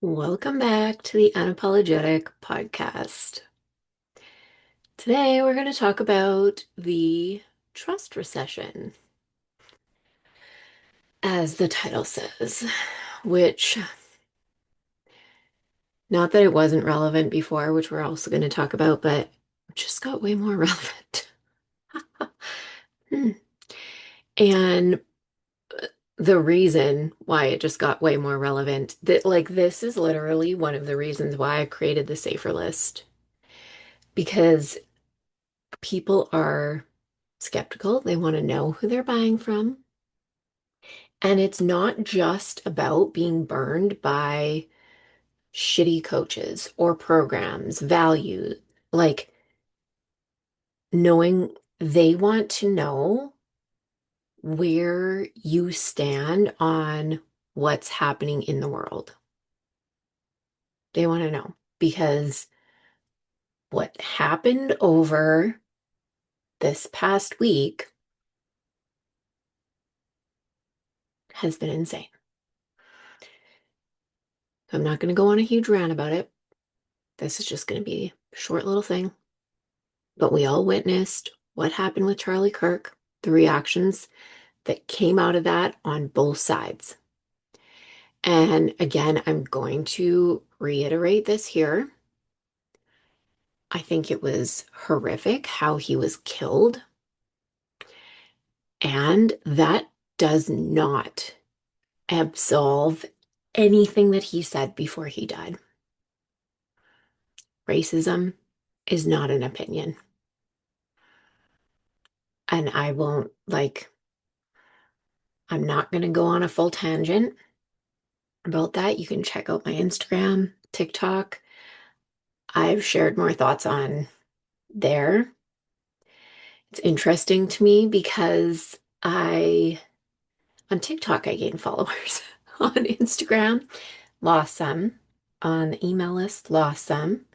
Welcome back to the Unapologetic Podcast. Today we're going to talk about the trust recession, as the title says, which, not that it wasn't relevant before, which we're also going to talk about, but it just got way more relevant. Hmm. And the reason why it just got way more relevant, that this is literally one of the reasons why I created the safer list, because people are skeptical. They want to know who they're buying from. And it's not just about being burned by shitty coaches or programs, value, like knowing they want to know where you stand on what's happening in the world. They want to know because what happened over this past week has been insane. I'm not going to go on a huge rant about it. This is just going to be a short little thing. But we all witnessed what happened with Charlie Kirk, the reactions that came out of that on both sides. And again, I'm going to reiterate this here. I think it was horrific how he was killed. And that does not absolve anything that he said before he died. Racism is not an opinion. And I'm not going to go on a full tangent about that. You can check out my Instagram, TikTok. I've shared more thoughts on there. It's interesting to me because on TikTok, I gained followers. On Instagram, lost some. On the email list, lost some.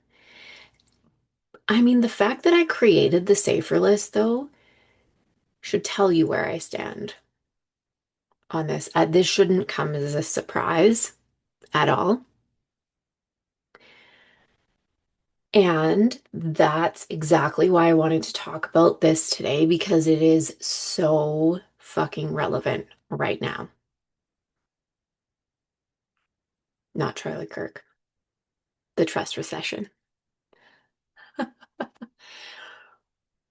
I mean, the fact that I created the safer list, though, should tell you where I stand on this. This shouldn't come as a surprise at all. And that's exactly why I wanted to talk about this today because it is so fucking relevant right now. Not Charlie Kirk, the trust recession.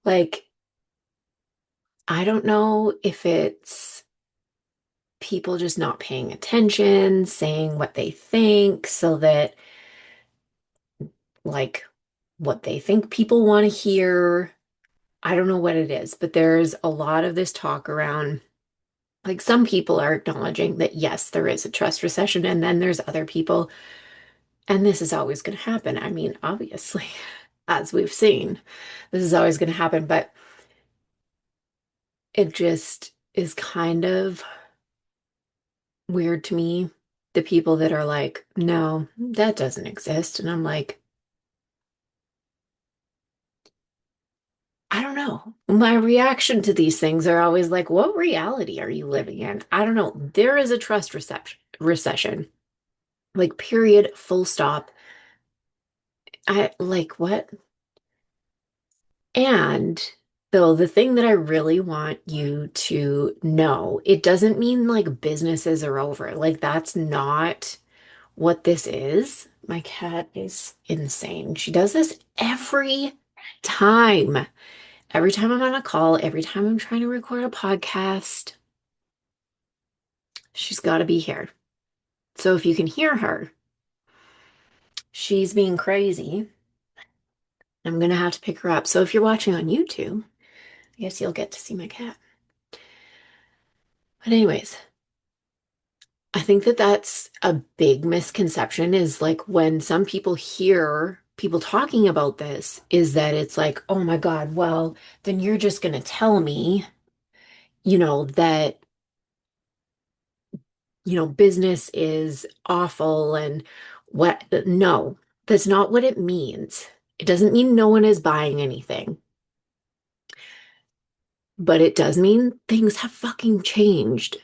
Like, I don't know if it's people just not paying attention, saying what they think so that, like, what they think people want to hear. I don't know what it is, but there's a lot of this talk around. Like, some people are acknowledging that, yes, there is a trust recession, and then there's other people, and this is always going to happen. I mean, obviously, as we've seen, this is always going to happen, but it just is kind of weird to me, the people that are like, no, that doesn't exist. And I'm like, I don't know. My reaction to these things are always like, what reality are you living in? I don't know. There is a trust recession, like, period, full stop. I like what? And though the thing that I really want you to know, it doesn't mean like businesses are over. Like, that's not what this is. My cat is insane. She does this every time. Every time I'm on a call, every time I'm trying to record a podcast, she's got to be here. So if you can hear her, she's being crazy. I'm gonna have to pick her up. So if you're watching on YouTube, I guess you'll get to see my cat. But anyways, I think that that's a big misconception is like when some people hear people talking about this, is that it's like, oh my God, well, then you're just going to tell me, that, business is awful and what, no, that's not what it means. It doesn't mean no one is buying anything, but it does mean things have fucking changed.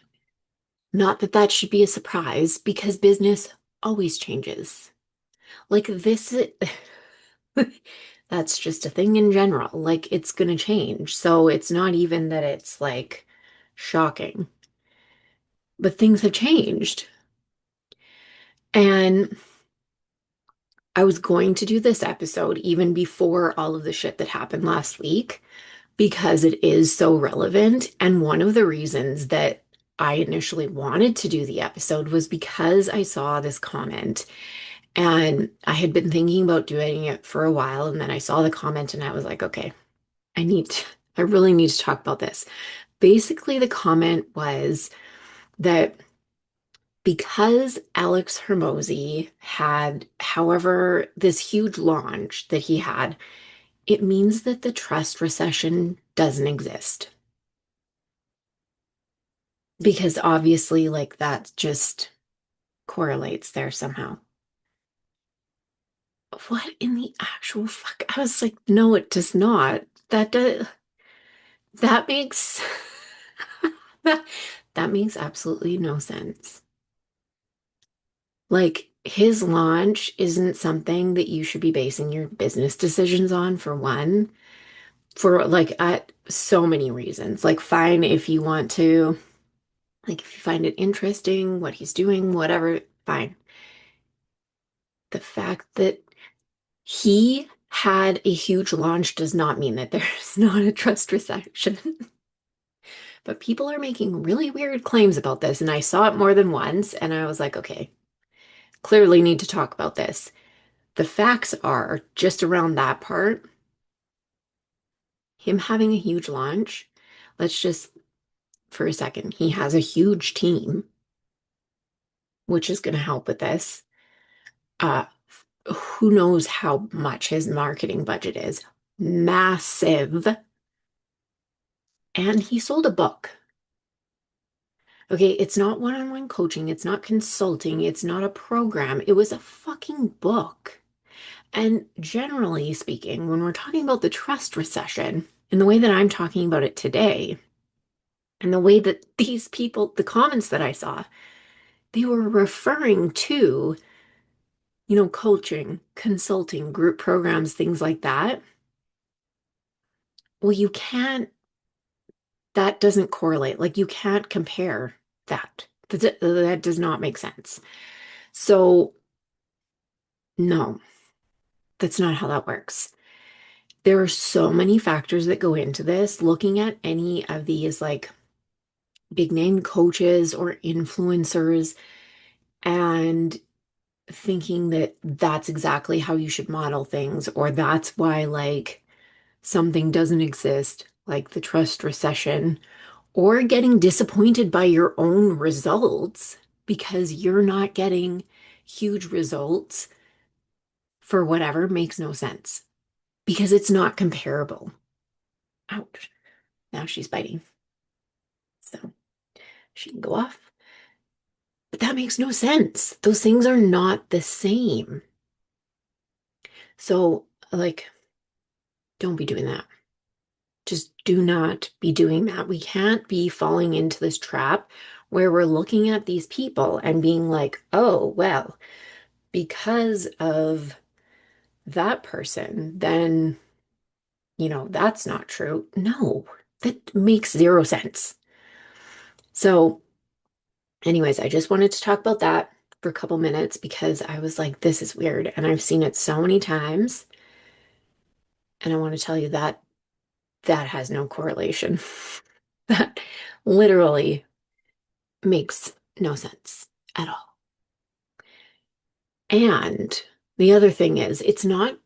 Not that that should be a surprise because business always changes. Like this, that's just a thing in general. Like it's gonna change. So it's not even that it's like shocking, but things have changed. And I was going to do this episode even before all of the shit that happened last week because it is so relevant. And one of the reasons that I initially wanted to do the episode was because I saw this comment and I had been thinking about doing it for a while. And then I saw the comment and I was like, okay, I need to, I really need to talk about this. Basically, the comment was that because Alex Hermosi had, however, this huge launch that he had, it means that the trust recession doesn't exist. Because obviously, like that just correlates there somehow. What in the actual fuck? I was like, no, it does not. That makes that that makes absolutely no sense. Like his launch isn't something that you should be basing your business decisions on for one, for like at so many reasons. Like fine if you want to, like if you find it interesting what he's doing, whatever, fine. The fact that he had a huge launch does not mean that there's not a trust recession. But people are making really weird claims about this, and I saw it more than once, and I was like, okay, clearly need to talk about this. The facts are just around that part, him having a huge launch. Let's just, for a second, he has a huge team, which is going to help with this. Uh, who knows how much his marketing budget is? Massive. And he sold a book. Okay, it's not one-on-one coaching, it's not consulting, it's not a program. It was a fucking book. And generally speaking, when we're talking about the trust recession, in the way that I'm talking about it today, and the way that these people, the comments that I saw, they were referring to, coaching, consulting, group programs, things like that. Well, that doesn't correlate. Like you can't compare that. That does not make sense. So, no, that's not how that works. There are so many factors that go into this. Looking at any of these like big name coaches or influencers and thinking that that's exactly how you should model things, or that's why like something doesn't exist, like the trust recession, or getting disappointed by your own results because you're not getting huge results for whatever makes no sense because it's not comparable. Ouch. Now she's biting. So she can go off. But that makes no sense. Those things are not the same. So, like, don't be doing that. Just do not be doing that. We can't be falling into this trap where we're looking at these people and being like, oh, well, because of that person, then, that's not true. No, that makes zero sense. So, anyways, I just wanted to talk about that for a couple minutes because I was like, this is weird. And I've seen it so many times. And I want to tell you that that has no correlation. That literally makes no sense at all. And the other thing is, it's not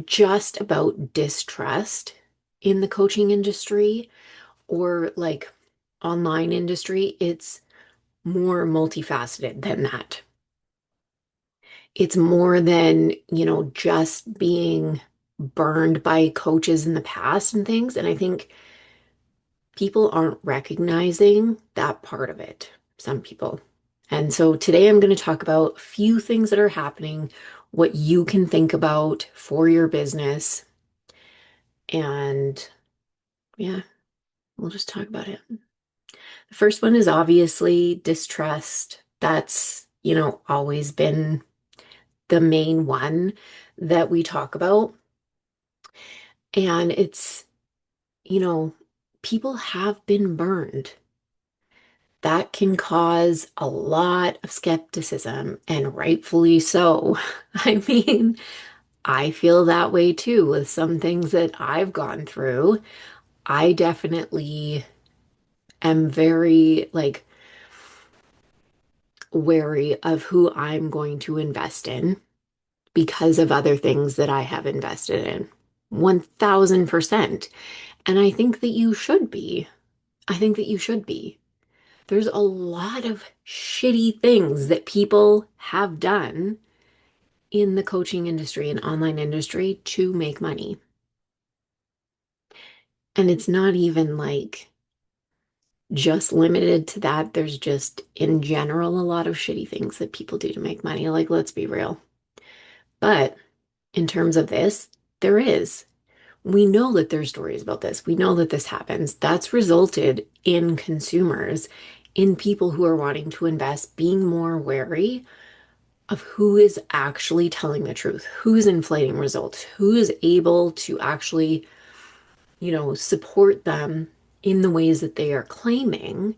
just about distrust in the coaching industry or like online industry. It's more multifaceted than that. It's more than, just being burned by coaches in the past and things. And I think people aren't recognizing that part of it, some people. And so today I'm going to talk about a few things that are happening, what you can think about for your business. And yeah, we'll just talk about it. The first one is obviously distrust. That's always been the main one that we talk about. And it's, you know, people have been burned. That can cause a lot of skepticism, and rightfully so. I mean, I feel that way too with some things that I've gone through. I definitely am very like wary of who I'm going to invest in because of other things that I have invested in. 1000%. And I think that you should be. I think that you should be. There's a lot of shitty things that people have done in the coaching industry and online industry to make money. And it's not even like just limited to that. There's just in general a lot of shitty things that people do to make money. Like, let's be real. But in terms of this, there is. We know that there's stories about this. We know that this happens. That's resulted in consumers, in people who are wanting to invest, being more wary of who is actually telling the truth, who's inflating results, who is able to actually, support them in the ways that they are claiming,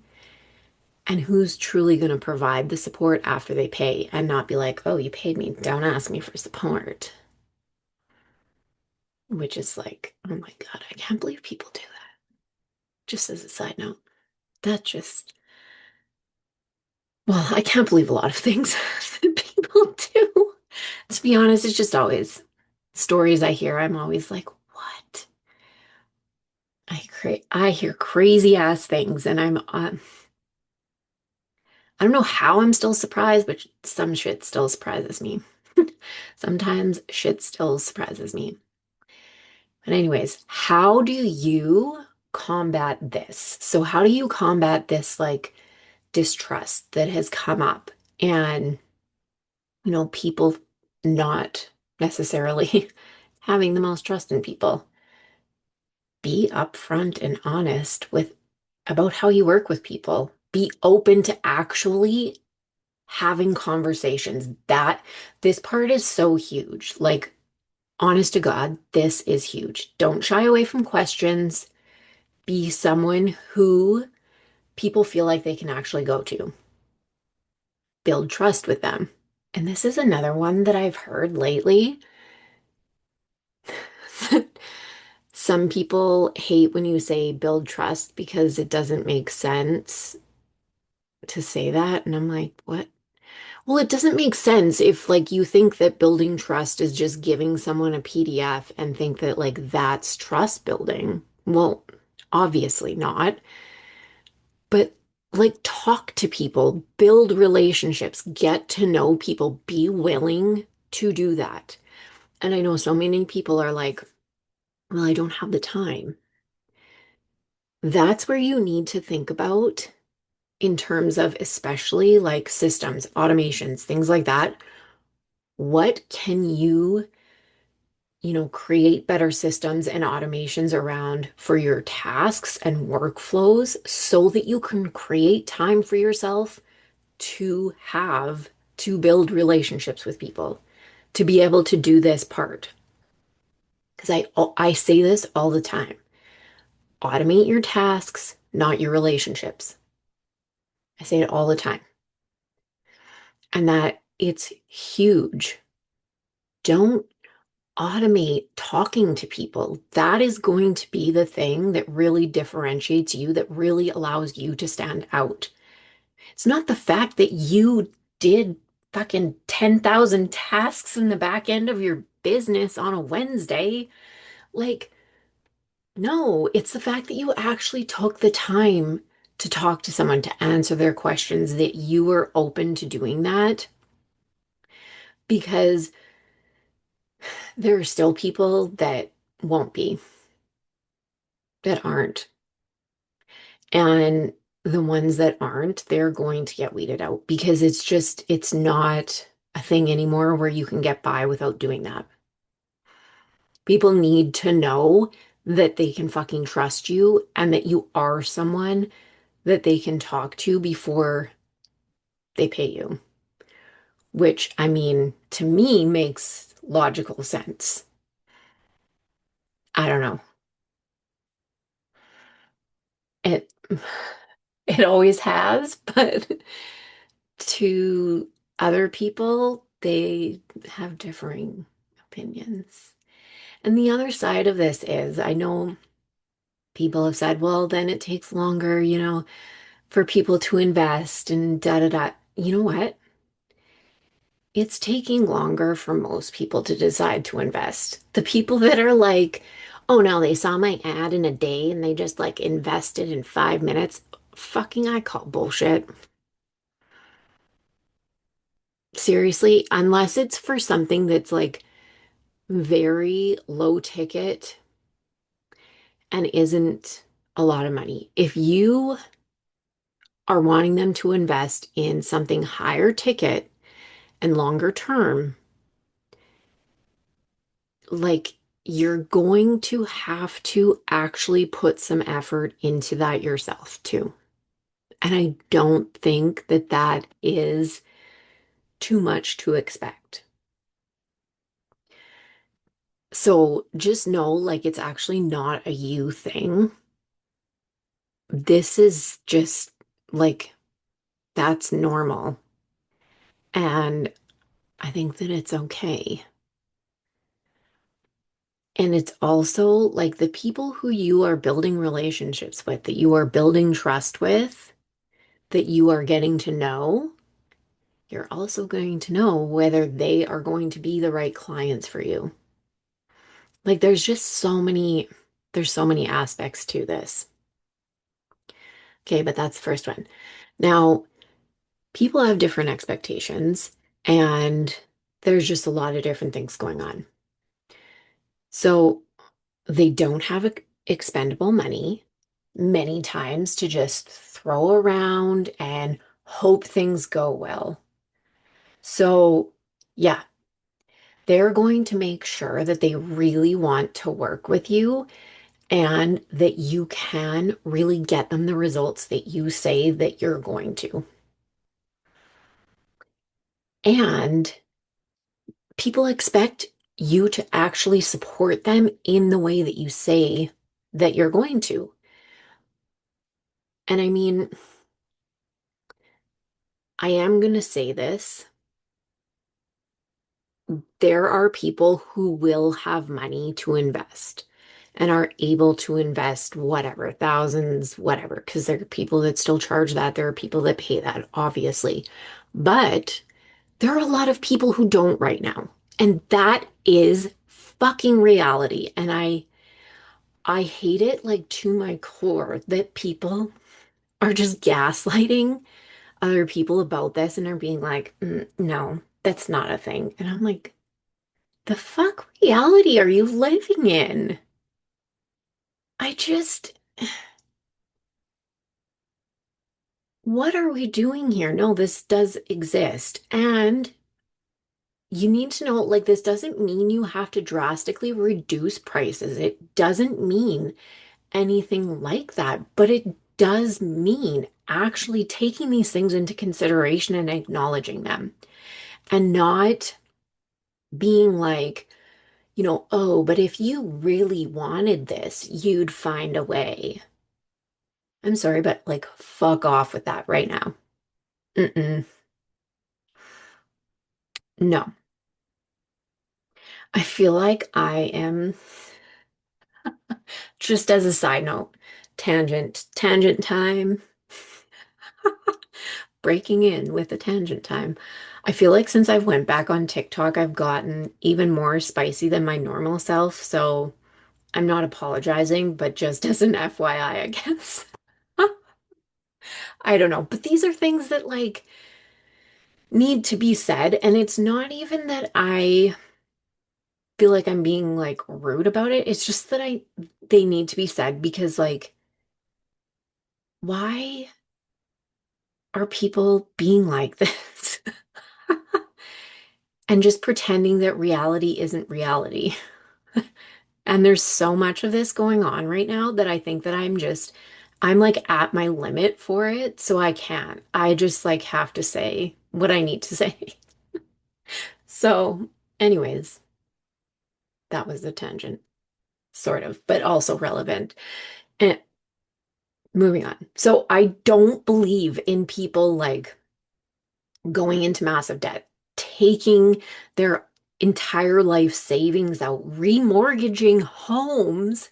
and who's truly going to provide the support after they pay and not be like, oh, you paid me, don't ask me for support. Which is like, oh my God, I can't believe people do that. Just as a side note, that just, well, I can't believe a lot of things that people do. To be honest, it's just always stories I hear. I'm always like, what? I hear crazy ass things, and I don't know how I'm still surprised, but some shit still surprises me. Sometimes shit still surprises me. But anyways, how do you combat this? So how do you combat this like distrust that has come up and, people not necessarily having the most trust in people? Be upfront and honest with about how you work with people. Be open to actually having conversations. That this part is so huge. Like, honest to God, this is huge. Don't shy away from questions. Be someone who people feel like they can actually go to. Build trust with them. And this is another one that I've heard lately. Some people hate when you say build trust because it doesn't make sense to say that. And I'm like, what? Well, it doesn't make sense if like you think that building trust is just giving someone a PDF and think that like that's trust building. Well, obviously not. But like talk to people, build relationships, get to know people, be willing to do that. And I know so many people are like, well, I don't have the time. That's where you need to think about in terms of especially like systems, automations, things like that. What can create better systems and automations around for your tasks and workflows so that you can create time for yourself to build relationships with people, to be able to do this part. Because I say this all the time. Automate your tasks, not your relationships. I say it all the time. And that it's huge. Don't automate talking to people. That is going to be the thing that really differentiates you, that really allows you to stand out. It's not the fact that you did fucking 10,000 tasks in the back end of your business on a Wednesday. Like, no, it's the fact that you actually took the time to talk to someone, to answer their questions, that you were open to doing that. Because there are still people that won't be, that aren't. And the ones that aren't, they're going to get weeded out because it's not a thing anymore where you can get by without doing that. People need to know that they can fucking trust you and that you are someone that they can talk to before they pay you. which I mean, to me makes logical sense. I don't know. It it always has, but to other people, they have differing opinions. And the other side of this is I know people have said, well, then it takes longer, for people to invest and da da da. You know what? It's taking longer for most people to decide to invest. The people that are like, oh no, they saw my ad in a day and they just like invested in 5 minutes. Fucking, I call bullshit. Seriously, unless it's for something that's like very low ticket and isn't a lot of money. If you are wanting them to invest in something higher ticket and longer term, like you're going to have to actually put some effort into that yourself too. And I don't think that that is too much to expect. So just know, like, it's actually not a you thing. This is just like, that's normal. And I think that it's okay. And it's also like the people who you are building relationships with, that you are building trust with, that you are getting to know, you're also going to know whether they are going to be the right clients for you. Like there's so many aspects to this. Okay, but that's the first one. Now, people have different expectations, and there's just a lot of different things going on. So they don't have expendable money many times to just throw around and hope things go well. So, yeah, they're going to make sure that they really want to work with you and that you can really get them the results that you say that you're going to. And people expect you to actually support them in the way that you say that you're going to. And I mean, I am going to say this. There are people who will have money to invest and are able to invest whatever, thousands, whatever, because there are people that still charge that. There are people that pay that, obviously. But there are a lot of people who don't right now. And that is fucking reality. And I hate it like to my core that people are just gaslighting other people about this and are being like, no, that's not a thing. And I'm like, the fuck reality are you living in? I just, what are we doing here? No, this does exist. And you need to know, like, this doesn't mean you have to drastically reduce prices. It doesn't mean anything like that, but it does mean actually taking these things into consideration and acknowledging them and not being like, oh, but if you really wanted this, you'd find a way. I'm sorry, but like, fuck off with that right now. Mm-mm. No. I feel like I am, just as a side note, tangent time, breaking in with a tangent time. I feel like since I've went back on TikTok, I've gotten even more spicy than my normal self. So I'm not apologizing, but just as an FYI, I guess. I don't know. But these are things that like need to be said. And it's not even that I feel like I'm being like rude about it. It's just that they need to be said because like, why are people being like this? And just pretending that reality isn't reality. And there's so much of this going on right now that I think that I'm like at my limit for it. So I can't. I just like have to say what I need to say. So, anyways, that was the tangent, sort of, but also relevant. And moving on. So, I don't believe in people like going into massive debt, taking their entire life savings out, remortgaging homes,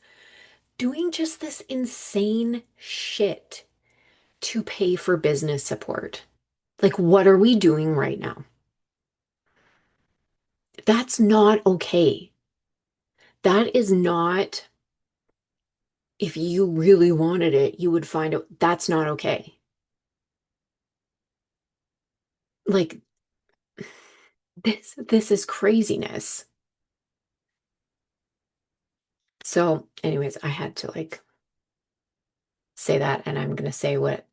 doing just this insane shit to pay for business support. Like, what are we doing right now? That's not okay. That is not, if you really wanted it, you would find out that's not okay. Like, this is craziness. So, anyways, I had to like say that, and I'm gonna say what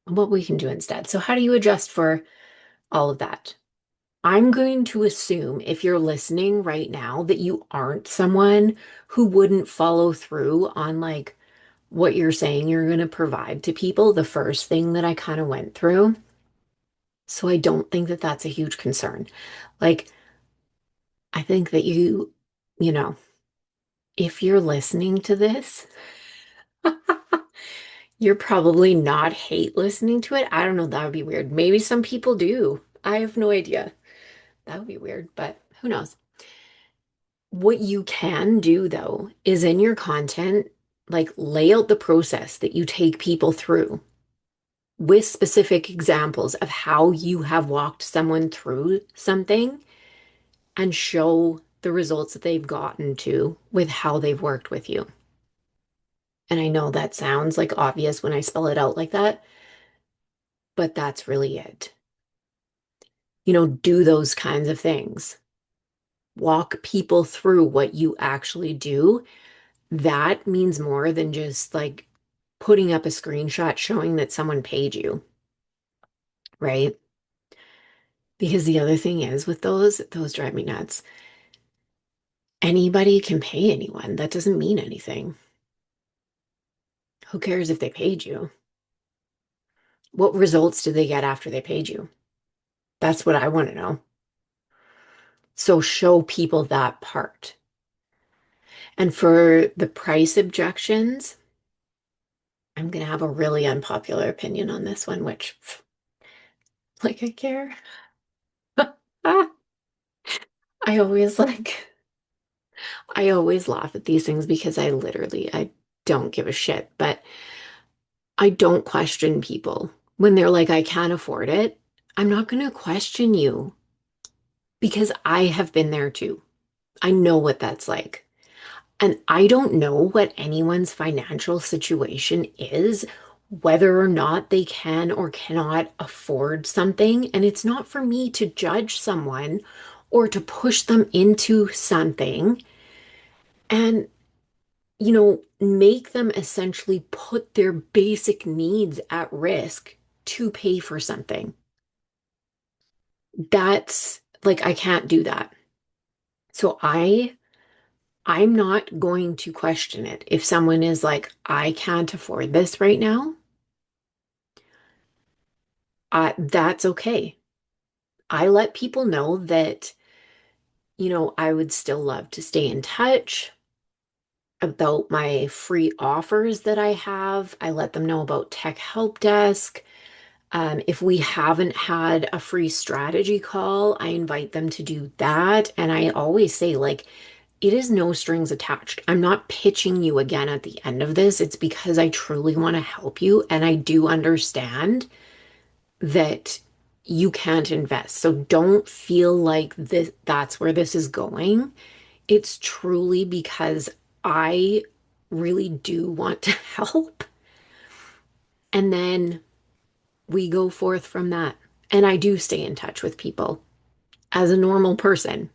we can do instead. So, how do you adjust for all of that? I'm going to assume if you're listening right now that you aren't someone who wouldn't follow through on like what you're saying you're going to provide to people, the first thing that I kind of went through. So I don't think that that's a huge concern. Like, I think that you know, if you're listening to this, you're probably not hate listening to it. I don't know. That would be weird. Maybe some people do. I have no idea. That would be weird, but who knows? What you can do though is in your content, like lay out the process that you take people through with specific examples of how you have walked someone through something and show the results that they've gotten to with how they've worked with you. And I know that sounds like obvious when I spell it out like that, but that's really it. Do those kinds of things. Walk people through what you actually do. That means more than just like putting up a screenshot showing that someone paid you, right? Because the other thing is with those drive me nuts. Anybody can pay anyone. That doesn't mean anything. Who cares if they paid you? What results did they get after they paid you? That's what I want to know. So show people that part. And for the price objections, I'm going to have a really unpopular opinion on this one, which, like, I care. Ah, I always I always laugh at these things because I don't give a shit, but I don't question people when they're like, I can't afford it. I'm not going to question you because I have been there too. I know what that's like. And I don't know what anyone's financial situation is, whether or not they can or cannot afford something. And it's not for me to judge someone or to push them into something and, make them essentially put their basic needs at risk to pay for something. That's like, I can't do that. So I'm not going to question it. If someone is like, I can't afford this right now, that's okay. I let people know that, I would still love to stay in touch about my free offers that I have. I let them know about Tech Help Desk. If we haven't had a free strategy call, I invite them to do that. And I always say, like, it is no strings attached. I'm not pitching you again at the end of this. It's because I truly want to help you. And I do understand that you can't invest. So don't feel like that's where this is going. It's truly because I really do want to help. And then we go forth from that. And I do stay in touch with people as a normal person,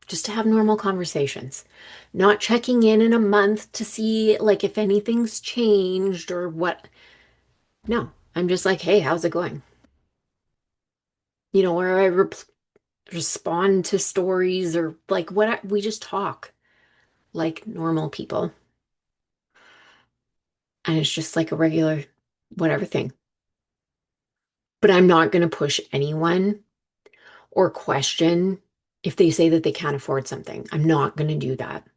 just to have normal conversations, not checking in a month to see like if anything's changed or what. No, I'm just like, hey, how's it going? Or respond to stories or like we just talk like normal people. And it's just like a regular whatever thing. But I'm not going to push anyone or question if they say that they can't afford something. I'm not going to do that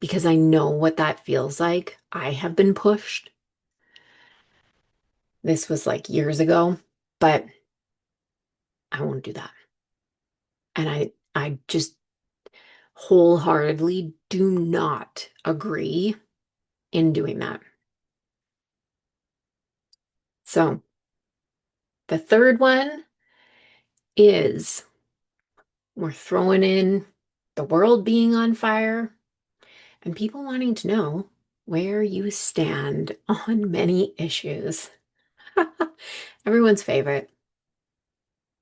because I know what that feels like. I have been pushed. This was like years ago, but I won't do that. And I just wholeheartedly do not agree in doing that. So the third one is we're throwing in the world being on fire and people wanting to know where you stand on many issues. Everyone's favorite,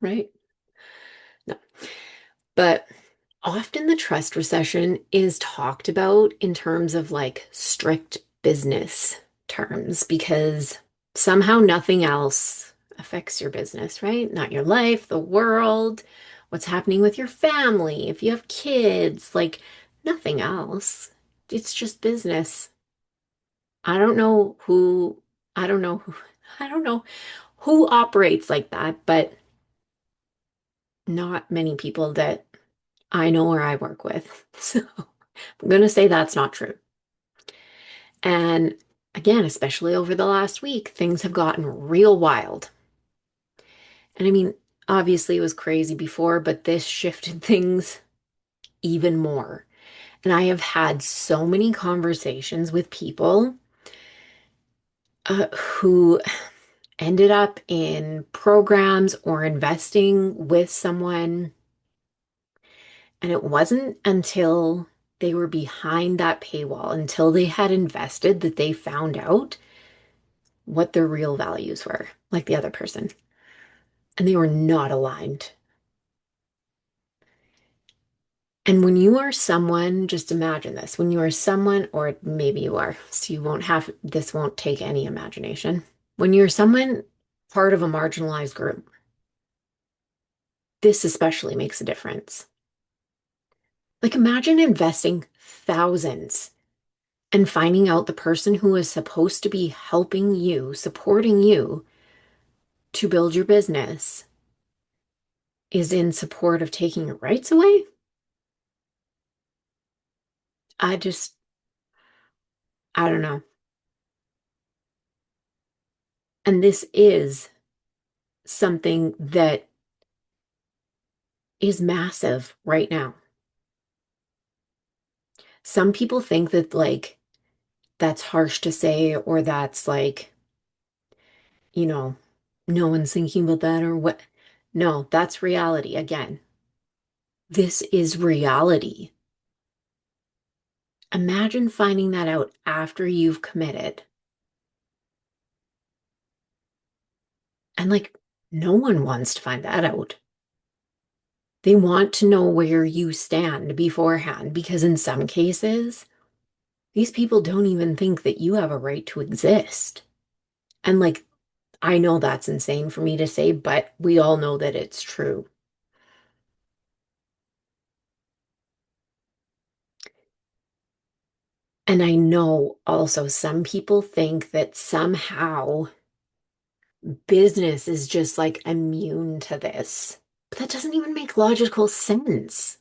right? No. But often the trust recession is talked about in terms of like strict business terms because somehow nothing else affects your business, right? Not your life, the world, what's happening with your family, if you have kids, like nothing else. It's just business. I don't know who, I don't know who, I don't know who operates like that, but not many people that I know or I work with. So I'm going to say that's not true. And again, especially over the last week, things have gotten real wild. And I mean, obviously it was crazy before, but this shifted things even more. And I have had so many conversations with people who ended up in programs or investing with someone. And it wasn't until they were behind that paywall, until they had invested, that they found out what their real values were, like the other person. And they were not aligned. And when you are someone, just imagine this, when you are someone, or maybe you are, so you won't have, this won't take any imagination. When you're someone part of a marginalized group, this especially makes a difference. Like imagine investing thousands and finding out the person who is supposed to be helping you, supporting you to build your business is in support of taking your rights away. I just, I don't know. And this is something that is massive right now. Some people think that, like, that's harsh to say, or that's like, you know, no one's thinking about that, or what. No, that's reality. Again, this is reality. Imagine finding that out after you've committed. And like, no one wants to find that out. They want to know where you stand beforehand because, in some cases, these people don't even think that you have a right to exist. And like, I know that's insane for me to say, but we all know that it's true. And I know also some people think that somehow business is just like immune to this. But that doesn't even make logical sense.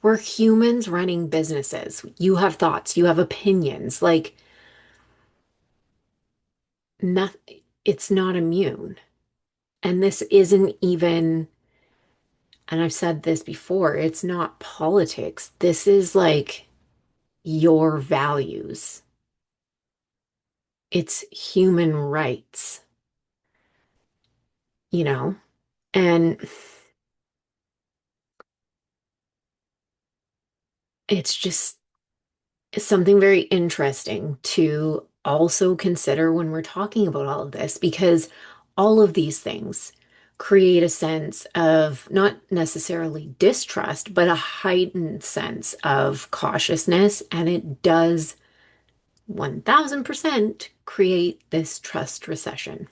We're humans running businesses. You have thoughts, you have opinions. Like, nothing, it's not immune. And this isn't even, and I've said this before, it's not politics. This is like your values. It's human rights, you know? And it's just something very interesting to also consider when we're talking about all of this, because all of these things create a sense of not necessarily distrust, but a heightened sense of cautiousness. And it does 1000% create this trust recession.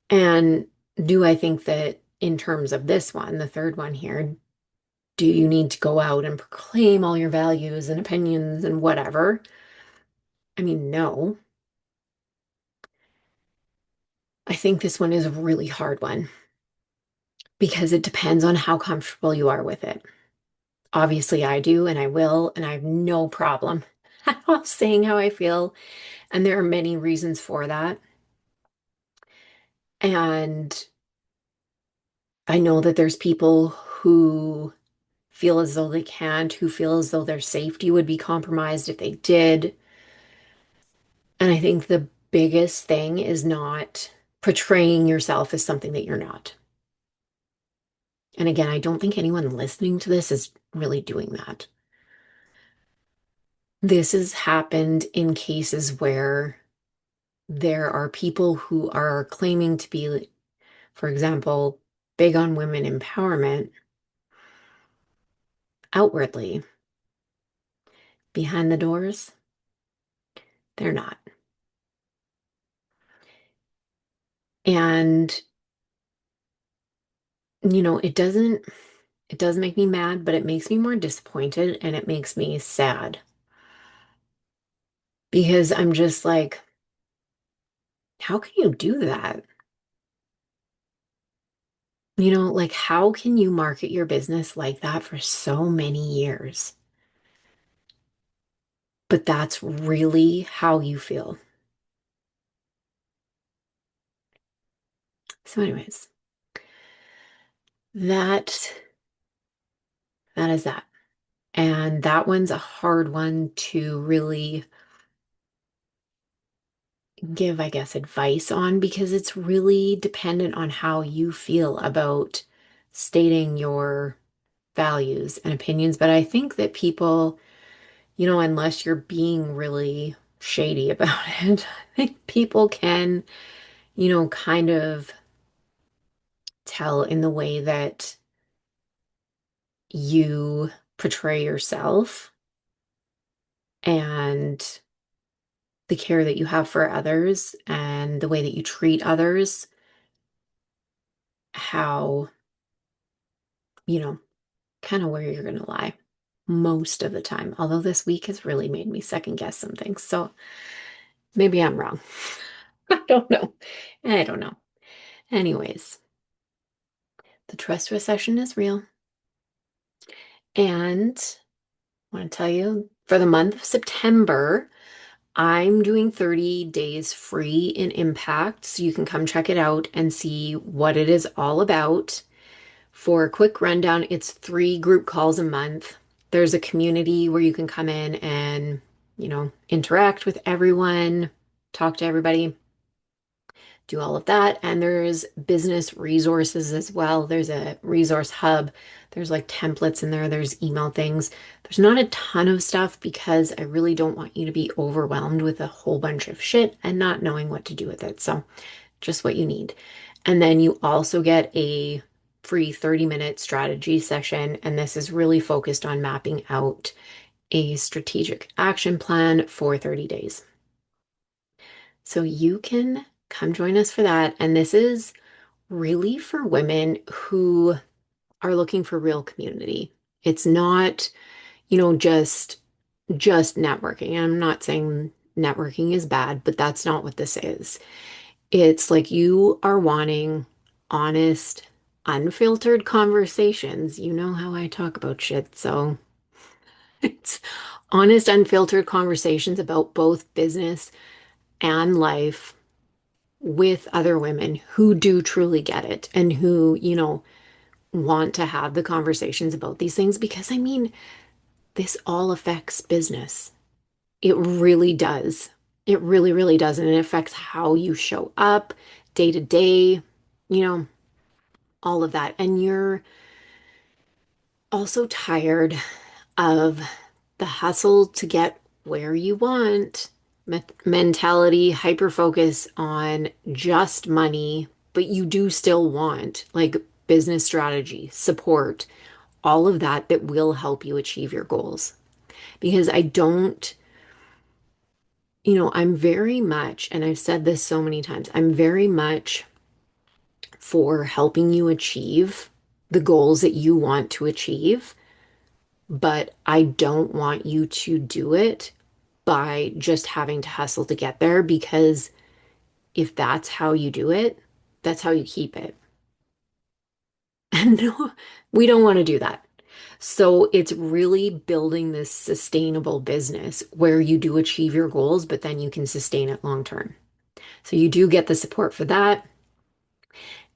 And do I think that in terms of this one, the third one here, do you need to go out and proclaim all your values and opinions and whatever? I mean, no. I think this one is a really hard one. because it depends on how comfortable you are with it. Obviously, I do, and I will, and I have no problem saying how I feel. And there are many reasons for that. And I know that there's people who feel as though they can't, who feel as though their safety would be compromised if they did. And I think the biggest thing is not portraying yourself as something that you're not. And again, I don't think anyone listening to this is really doing that. This has happened in cases where there are people who are claiming to be, for example, big on women empowerment outwardly. Behind the doors, they're not. And, it does make me mad, but it makes me more disappointed and it makes me sad because I'm just like, how can you do that? Like, how can you market your business like that for so many years? But that's really how you feel. So, anyways, that that is that. And that one's a hard one to really give, I guess, advice on because it's really dependent on how you feel about stating your values and opinions. But I think that people, unless you're being really shady about it, I think people can, kind of tell in the way that you portray yourself and the care that you have for others and the way that you treat others, how, you know, kind of where you're going to lie most of the time. Although this week has really made me second guess some things. So maybe I'm wrong. I don't know. I don't know. Anyways, the trust recession is real. And I want to tell you, for the month of September, I'm doing 30 days free in Impact. So you can come check it out and see what it is all about. For a quick rundown, it's 3 group calls a month. There's a community where you can come in and, interact with everyone, talk to everybody, do all of that. And there's business resources as well. There's a resource hub. There's like templates in there. There's email things. There's not a ton of stuff because I really don't want you to be overwhelmed with a whole bunch of shit and not knowing what to do with it. So just what you need. And then you also get a free 30-minute strategy session. And this is really focused on mapping out a strategic action plan for 30 days. So you can come join us for that. And this is really for women who are looking for real community. It's not, just networking. I'm not saying networking is bad, but that's not what this is. It's like you are wanting honest, unfiltered conversations. You know how I talk about shit, so it's honest, unfiltered conversations about both business and life with other women who do truly get it and who, want to have the conversations about these things because this all affects business. It really does. It really, really does. And it affects how you show up day to day, you know, all of that. And you're also tired of the hustle to get where you want, mentality, hyper focus on just money, but you do still want like business strategy, support, all of that that will help you achieve your goals. Because I don't, I'm very much, and I've said this so many times, I'm very much for helping you achieve the goals that you want to achieve, but I don't want you to do it by just having to hustle to get there because if that's how you do it, that's how you keep it. And no, we don't want to do that. So it's really building this sustainable business where you do achieve your goals, but then you can sustain it long term. So you do get the support for that.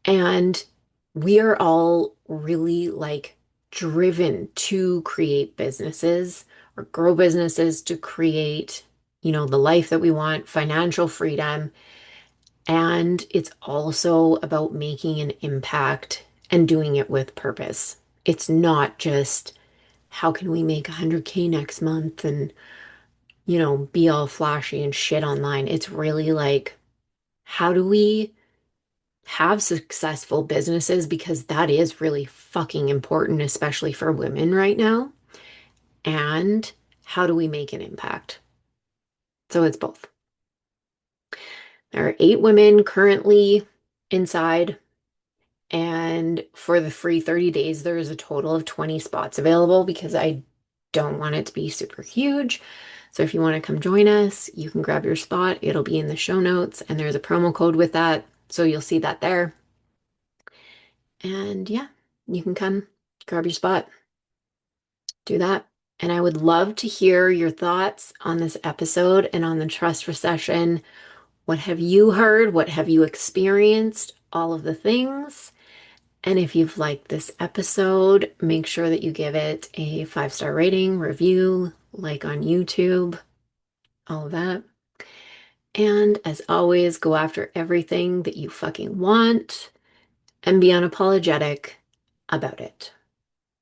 And we are all really like driven to create businesses or grow businesses to create, the life that we want, financial freedom. And it's also about making an impact and doing it with purpose. It's not just how can we make 100K next month and, be all flashy and shit online. It's really like, how do we have successful businesses? Because that is really fucking important, especially for women right now. And how do we make an impact? So it's both. There are 8 women currently inside. And for the free 30 days, there is a total of 20 spots available because I don't want it to be super huge. So if you want to come join us, you can grab your spot. It'll be in the show notes, and there's a promo code with that. So you'll see that there. And yeah, you can come grab your spot, do that. And I would love to hear your thoughts on this episode and on the trust recession. What have you heard? What have you experienced? All of the things. And if you've liked this episode, make sure that you give it a 5-star rating, review, like on YouTube, all of that. And as always, go after everything that you fucking want and be unapologetic about it.